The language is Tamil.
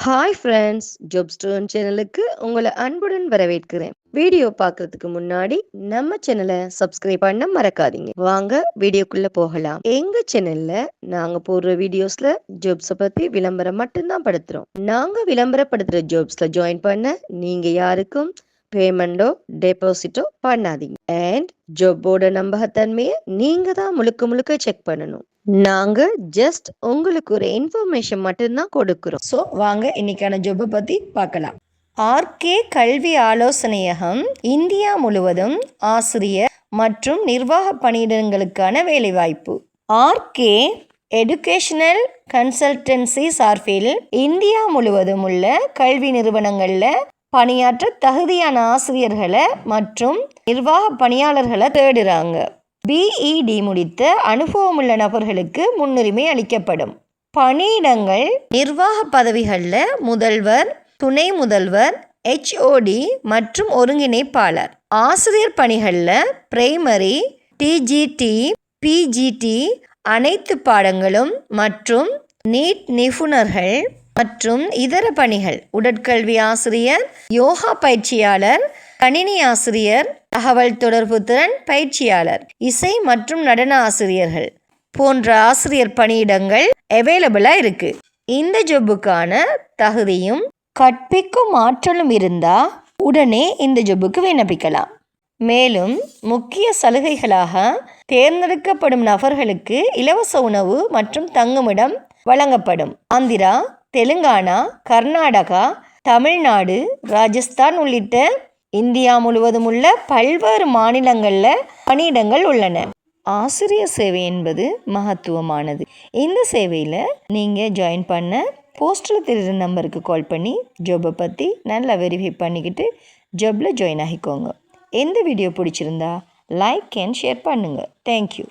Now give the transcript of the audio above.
ஹாய் ஃப்ரெண்ட்ஸ், ஜாப் ஸ்டோன் சேனலுக்கு உங்களை அன்புடன் வரவேற்கிறேன். வீடியோ பார்க்கறதுக்கு முன்னாடி நம்ம சேனலை சப்ஸ்கிரைப் பண்ண மறக்காதீங்க. வாங்க வீடியோக்குள்ள போகலாம். எங்க சேனல்ல நாங்க போடுற வீடியோஸ்ல ஜாப்ஸை பத்தி விளம்பரம் மட்டும்தான் படுத்துறோம். நாங்க விளம்பரப்படுத்துற ஜாப்ஸ்ல ஜாயின் பண்ண நீங்க யாருக்கும் பேமெண்டோ டெபாசிட்டோ பண்ணாதீங்க. அண்ட் ஜாப்போட நம்பகத்தன்மையை நீங்க தான் முழுக்க முழுக்க செக் பண்ணணும். நாங்க ஜஸ்ட் உங்களுக்கு ஒரு இன்ஃபர்மேஷன் மட்டும்தான் கொடுக்கிறோம். ஸோ வாங்க இன்னைக்கான ஜாப்பை பத்தி பார்க்கலாம். ஆர்கே கல்வி ஆலோசனையகம் இந்தியா முழுவதும் ஆசிரியர் மற்றும் நிர்வாக பணியிடங்களுக்கான வேலைவாய்ப்பு. ஆர்கே எடுகேஷனல் கன்சல்டன்சி சார்பில் இந்தியா முழுவதும் உள்ள கல்வி நிறுவனங்களில் பணியாற்ற தகுதியான ஆசிரியர்களை மற்றும் நிர்வாக பணியாளர்களை தேடுறாங்க. பிஇடி முடித்த அனுபவமுள்ள நபர்களுக்கு முன்னுரிமை அளிக்கப்படும். பணியிடங்கள் நிர்வாக பதவிகளில் முதல்வர், துணை முதல்வர், HOD மற்றும் ஒருங்கிணைப்பாளர். ஆசிரியர் பணிகளில் பிரைமரி, TGT, PGT அனைத்து பாடங்களும் மற்றும் நீட் நிபுணர்கள் மற்றும் இதர பணிகள். உடற்கல்வி ஆசிரியர், யோகா பயிற்சியாளர், கணினி ஆசிரியர், தகவல் தொடர்பு திறன் பயிற்சியாளர், இசை மற்றும் நடன ஆசிரியர்கள் போன்ற ஆசிரியர் பணியிடங்கள் அவைலபிளாக இருக்கு. இந்த ஜாபுக்கான தகுதியும் கற்பிக்கும் ஆற்றலும் இருந்தால் உடனே இந்த ஜாபுக்கு விண்ணப்பிக்கலாம். மேலும் முக்கிய சலுகைகளாக தேர்ந்தெடுக்கப்படும் நபர்களுக்கு இலவச உணவு மற்றும் தங்குமிடம் வழங்கப்படும். ஆந்திரா, தெலுங்கானா, கர்நாடகா, தமிழ்நாடு, ராஜஸ்தான் உள்ளிட்ட இந்தியா முழுவதும் உள்ள பல்வேறு மாநிலங்களில் பணியிடங்கள் உள்ளன. ஆசிரியர் சேவை என்பது மகத்துவமானது. இந்த சேவையில் நீங்கள் ஜாயின் பண்ண போஸ்டரில் தெரிகிற நம்பருக்கு கால் பண்ணி ஜாபை பற்றி நல்லா வெரிஃபை பண்ணிக்கிட்டு ஜாபில் ஜாயின் ஆகிக்கோங்க. எந்த வீடியோ பிடிச்சிருந்தா லைக் அண்ட் ஷேர் பண்ணுங்கள். தேங்க்யூ.